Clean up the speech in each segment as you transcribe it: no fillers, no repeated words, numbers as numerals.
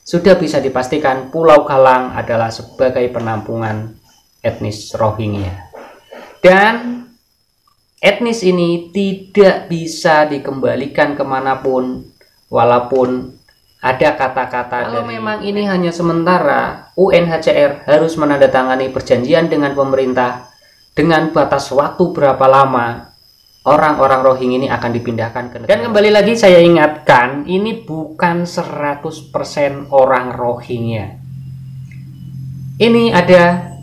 sudah bisa dipastikan Pulau Galang adalah sebagai penampungan etnis Rohingya. Dan etnis ini tidak bisa dikembalikan kemanapun, walaupun ada kata-kata kalau memang ini hanya sementara. UNHCR harus menandatangani perjanjian dengan pemerintah dengan batas waktu berapa lama orang-orang Rohingya ini akan dipindahkan ke negara. Dan kembali lagi saya ingatkan, ini bukan 100% orang Rohingya. Ini ada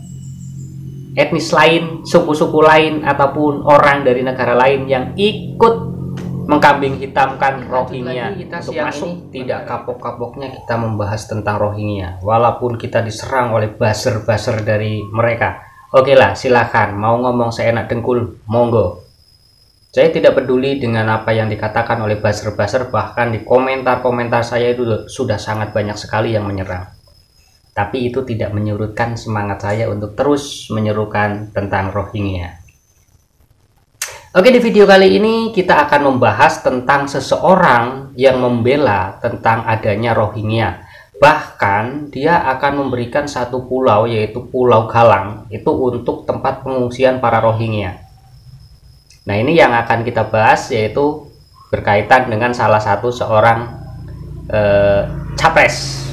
etnis lain, suku-suku lain, ataupun orang dari negara lain yang ikut mengkambing hitamkan Rohingya. Kita untuk masuk ini tidak kapok-kapoknya kita membahas tentang Rohingya, walaupun kita diserang oleh buzzer-buzzer dari mereka. Oke lah, silakan mau ngomong seenak dengkul, monggo. Saya tidak peduli dengan apa yang dikatakan oleh buzzer-buzzer, bahkan di komentar-komentar saya itu sudah sangat banyak sekali yang menyerang. Tapi itu tidak menyurutkan semangat saya untuk terus menyerukan tentang Rohingya. Oke, di video kali ini kita akan membahas tentang seseorang yang membela tentang adanya Rohingya. Bahkan dia akan memberikan satu pulau, yaitu Pulau Galang, itu untuk tempat pengungsian para Rohingya. Nah, ini yang akan kita bahas, yaitu berkaitan dengan salah satu seorang capres.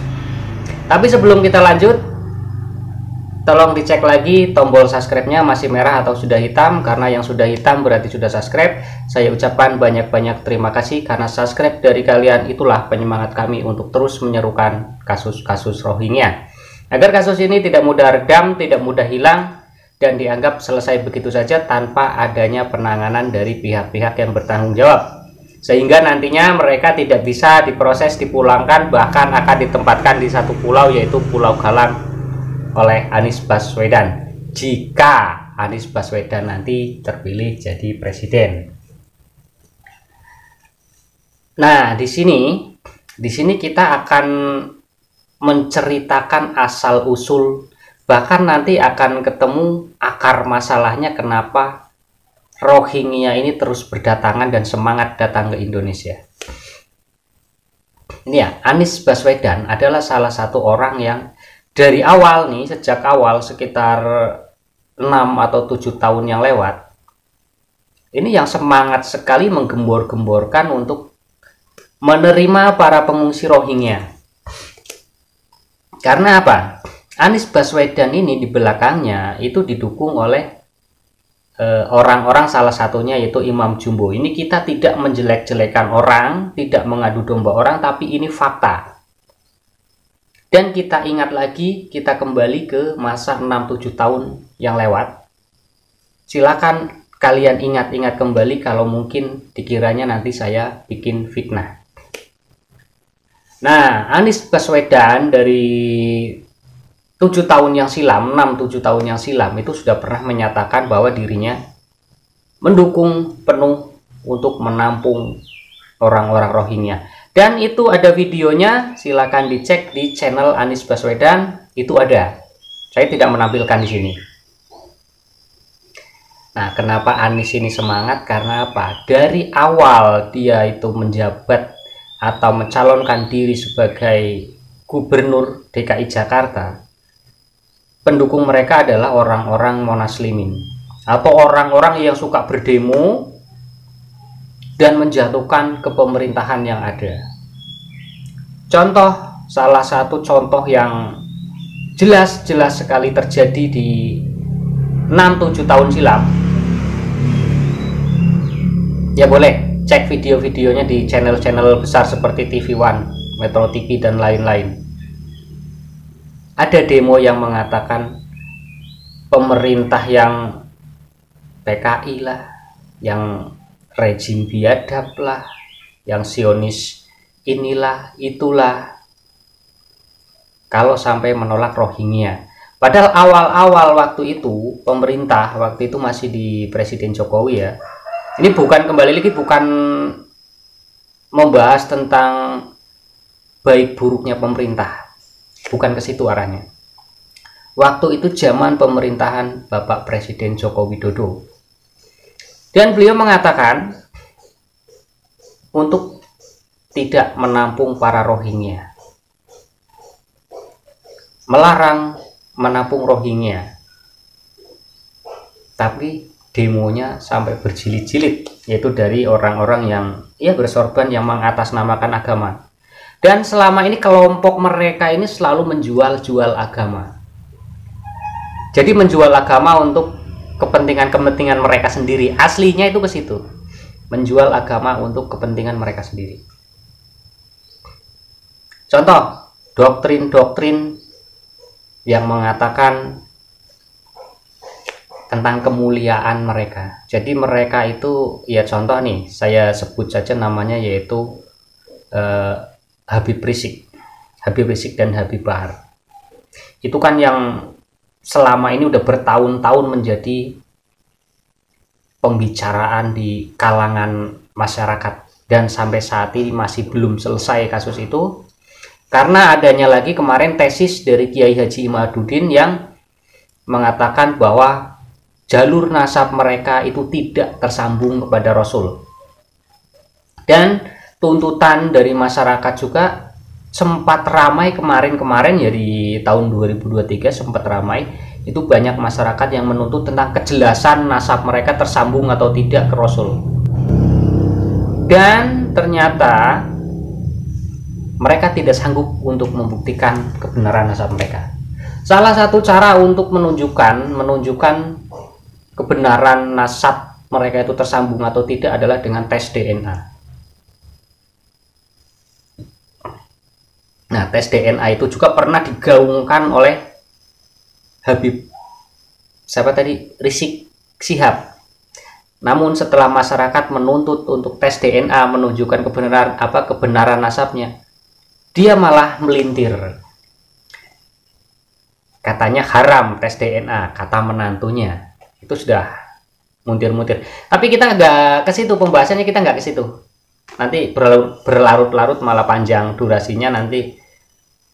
Tapi sebelum kita lanjut, tolong dicek lagi tombol subscribe-nya masih merah atau sudah hitam. Karena yang sudah hitam berarti sudah subscribe. Saya ucapkan banyak-banyak terima kasih, karena subscribe dari kalian itulah penyemangat kami untuk terus menyerukan kasus-kasus Rohingya, agar kasus ini tidak mudah redam, tidak mudah hilang, dan dianggap selesai begitu saja tanpa adanya penanganan dari pihak-pihak yang bertanggung jawab, sehingga nantinya mereka tidak bisa diproses, dipulangkan, bahkan akan ditempatkan di satu pulau, yaitu Pulau Galang, oleh Anies Baswedan, jika Anies Baswedan nanti terpilih jadi presiden. Nah, di sini kita akan menceritakan asal usul, bahkan nanti akan ketemu akar masalahnya kenapa Rohingya ini terus berdatangan dan semangat datang ke Indonesia. Ini ya, Anies Baswedan adalah salah satu orang yang dari awal nih, sejak awal sekitar 6 atau 7 tahun yang lewat, ini yang semangat sekali menggembor-gemborkan untuk menerima para pengungsi Rohingya. Karena apa? Anies Baswedan ini di belakangnya itu didukung oleh orang-orang, salah satunya yaitu Imam Jumbo. Ini kita tidak menjelek-jelekan orang, tidak mengadu domba orang, tapi ini fakta. Dan kita ingat lagi, kita kembali ke masa 6-7 tahun yang lewat. Silakan kalian ingat-ingat kembali, kalau mungkin dikiranya nanti saya bikin fitnah. Nah, Anies Baswedan dari 7 tahun yang silam, 6-7 tahun yang silam, itu sudah pernah menyatakan bahwa dirinya mendukung penuh untuk menampung orang-orang Rohingya. Dan itu ada videonya, silakan dicek di channel Anies Baswedan, itu ada. Saya tidak menampilkan di sini. Nah, kenapa Anies ini semangat? Karena apa? Dari awal dia itu menjabat atau mencalonkan diri sebagai gubernur DKI Jakarta, pendukung mereka adalah orang-orang monaslimin atau orang-orang yang suka berdemo dan menjatuhkan kepemerintahan yang ada. Contoh, salah satu contoh yang jelas-jelas sekali terjadi di 6-7 tahun silam, ya boleh cek video-videonya di channel-channel besar seperti TV One, Metro TV, dan lain-lain. Ada demo yang mengatakan pemerintah yang PKI lah, yang rejim biadab lah, yang Zionis inilah itulah, kalau sampai menolak Rohingya. Padahal awal-awal waktu itu pemerintah waktu itu masih di Presiden Jokowi ya. Ini bukan, kembali lagi, bukan membahas tentang baik buruknya pemerintah, bukan ke situ arahnya. Waktu itu zaman pemerintahan Bapak Presiden Joko Widodo, dan beliau mengatakan untuk tidak menampung para Rohingya. melarang menampung Rohingya, tapi demonya sampai berjilid-jilid, yaitu dari orang-orang yang bersorban yang mengatasnamakan agama. Dan selama ini kelompok mereka ini selalu menjual-jual agama. Jadi menjual agama untuk kepentingan-kepentingan mereka sendiri. Aslinya itu ke situ. Menjual agama untuk kepentingan mereka sendiri. Contoh, doktrin-doktrin yang mengatakan tentang kemuliaan mereka. Jadi mereka itu, ya contoh nih, saya sebut saja namanya, yaitu Habib Rizik dan Habib Bahar. Itu kan yang selama ini udah bertahun-tahun menjadi pembicaraan di kalangan masyarakat, dan sampai saat ini masih belum selesai kasus itu, karena adanya lagi kemarin tesis dari Kiai Haji Imaduddin yang mengatakan bahwa jalur nasab mereka itu tidak tersambung kepada Rasul. Dan tuntutan dari masyarakat juga sempat ramai kemarin ya, di tahun 2023 sempat ramai, itu banyak masyarakat yang menuntut tentang kejelasan nasab mereka tersambung atau tidak ke Rasul. Dan ternyata mereka tidak sanggup untuk membuktikan kebenaran nasab mereka. Salah satu cara untuk menunjukkan kebenaran nasab mereka itu tersambung atau tidak adalah dengan tes DNA. Nah, tes DNA itu juga pernah digaungkan oleh Habib Rizik Syihab. Namun setelah masyarakat menuntut untuk tes DNA menunjukkan kebenaran nasabnya, dia malah melintir. Katanya haram tes DNA, kata menantunya. Itu sudah muntir-muntir. Tapi kita nggak ke situ, pembahasannya kita nggak ke situ. Nanti berlarut-larut malah panjang durasinya, nanti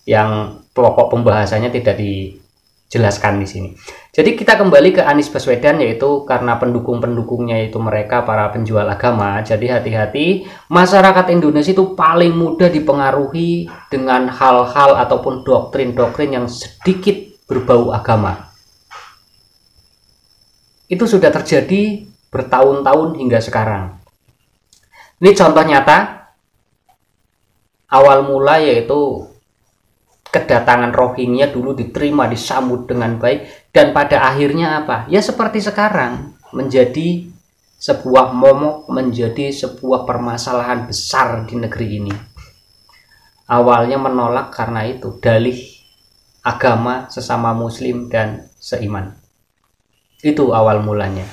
yang pokok pembahasannya tidak dijelaskan di sini. Jadi kita kembali ke Anies Baswedan, yaitu karena pendukung-pendukungnya itu mereka para penjual agama. Jadi hati-hati, masyarakat Indonesia itu paling mudah dipengaruhi dengan hal-hal ataupun doktrin-doktrin yang sedikit berbau agama. Itu sudah terjadi bertahun-tahun hingga sekarang. Ini contoh nyata. Awal mula yaitu kedatangan Rohingya dulu diterima, disambut dengan baik, dan pada akhirnya apa? Ya seperti sekarang, menjadi sebuah momok, menjadi sebuah permasalahan besar di negeri ini. Awalnya menolak karena itu dalih agama sesama muslim dan seiman. Itu awal mulanya.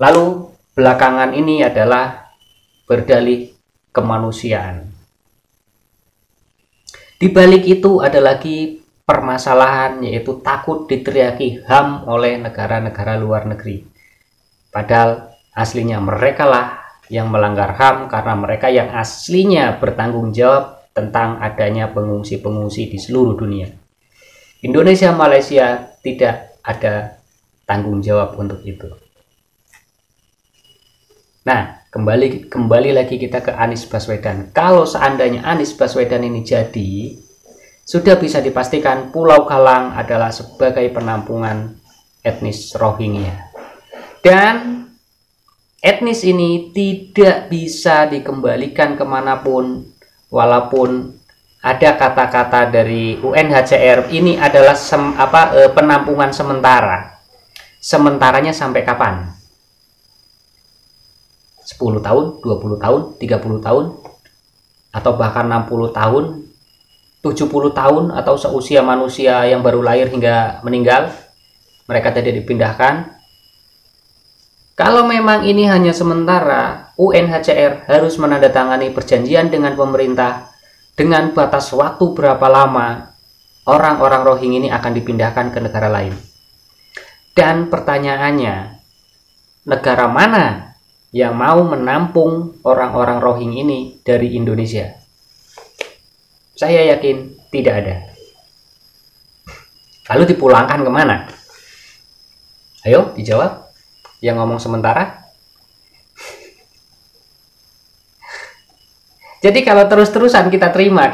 Lalu belakangan ini adalah berdalih kemanusiaan. Di balik itu ada lagi permasalahan, yaitu takut diteriaki HAM oleh negara-negara luar negeri. Padahal aslinya mereka lah yang melanggar HAM, karena mereka yang aslinya bertanggung jawab tentang adanya pengungsi-pengungsi di seluruh dunia. Indonesia, Malaysia tidak ada tanggung jawab untuk itu. Nah, kembali lagi kita ke Anies Baswedan. Kalau seandainya Anies Baswedan ini jadi, sudah bisa dipastikan Pulau Galang adalah sebagai penampungan etnis Rohingya. Dan etnis ini tidak bisa dikembalikan kemanapun, walaupun ada kata-kata dari UNHCR, ini adalah penampungan sementara. Sementaranya sampai kapan? 10 tahun, 20 tahun, 30 tahun, atau bahkan 60 tahun, 70 tahun, atau seusia manusia yang baru lahir hingga meninggal, mereka tidak dipindahkan. Kalau memang ini hanya sementara, UNHCR harus menandatangani perjanjian dengan pemerintah dengan batas waktu berapa lama orang-orang Rohingya ini akan dipindahkan ke negara lain. Dan pertanyaannya, negara mana yang mau menampung orang-orang Rohingya ini dari Indonesia? Saya yakin tidak ada. Lalu dipulangkan kemana? Ayo dijawab yang ngomong sementara. Jadi kalau terus-terusan kita terima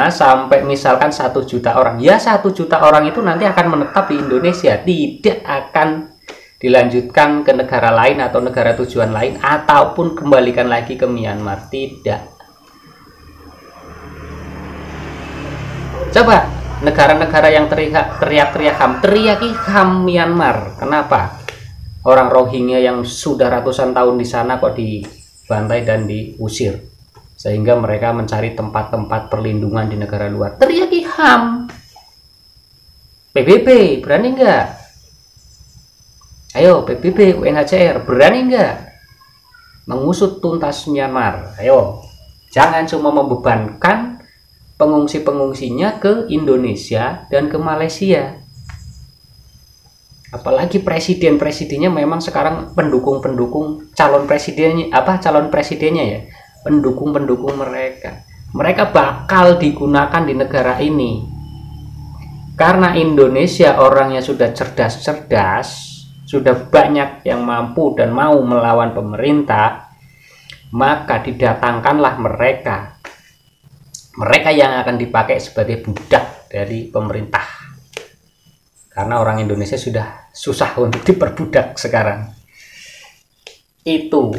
sampai misalkan 1 juta orang, ya 1 juta orang itu nanti akan menetap di Indonesia, tidak akan dilanjutkan ke negara lain atau negara tujuan lain, ataupun kembalikan lagi ke Myanmar, tidak. Coba negara-negara yang teriak-teriak HAM, teriaki HAM Myanmar, kenapa? Orang Rohingya yang sudah ratusan tahun di sana kok dibantai dan diusir, sehingga mereka mencari tempat-tempat perlindungan di negara luar. Teriaki HAM. PBB berani nggak? Ayo PBB, UNHCR berani nggak mengusut tuntas Myanmar? Ayo, jangan cuma membebankan pengungsi-pengungsinya ke Indonesia dan ke Malaysia. Apalagi presiden-presidennya memang sekarang pendukung-pendukung calon presidennya ya, pendukung-pendukung mereka bakal digunakan di negara ini. Karena Indonesia orangnya sudah cerdas-cerdas, sudah banyak yang mampu dan mau melawan pemerintah, maka didatangkanlah mereka yang akan dipakai sebagai budak dari pemerintah. Karena orang Indonesia sudah susah untuk diperbudak sekarang. Itu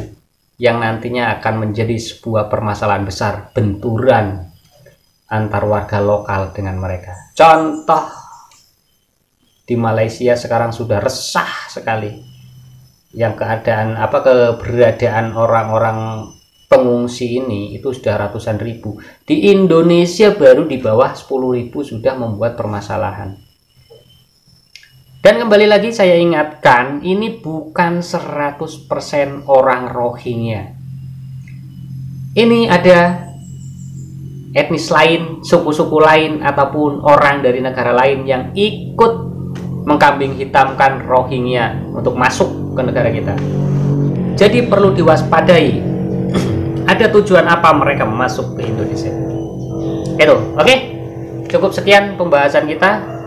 yang nantinya akan menjadi sebuah permasalahan besar, benturan antar warga lokal dengan mereka. Contoh, di Malaysia sekarang sudah resah sekali yang keberadaan orang-orang pengungsi ini itu sudah ratusan ribu. Di Indonesia baru di bawah 10.000 sudah membuat permasalahan. Dan kembali lagi saya ingatkan, ini bukan 100% orang Rohingya. Ini ada etnis lain, suku-suku lain, ataupun orang dari negara lain yang ikut mengkambing hitamkan Rohingya untuk masuk ke negara kita. Jadi perlu diwaspadai. Ada tujuan apa mereka masuk ke Indonesia? Itu, oke? Cukup sekian pembahasan kita.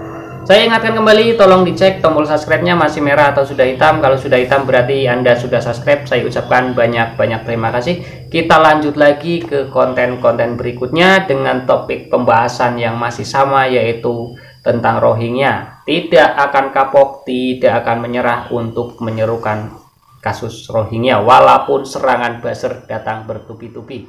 Saya ingatkan kembali, tolong dicek tombol subscribe-nya masih merah atau sudah hitam. Kalau sudah hitam berarti Anda sudah subscribe. Saya ucapkan banyak-banyak terima kasih. Kita lanjut lagi ke konten-konten berikutnya dengan topik pembahasan yang masih sama, yaitu tentang Rohingya. Tidak akan kapok, tidak akan menyerah untuk menyerukan kasus Rohingya, walaupun serangan buzzer datang bertubi-tubi.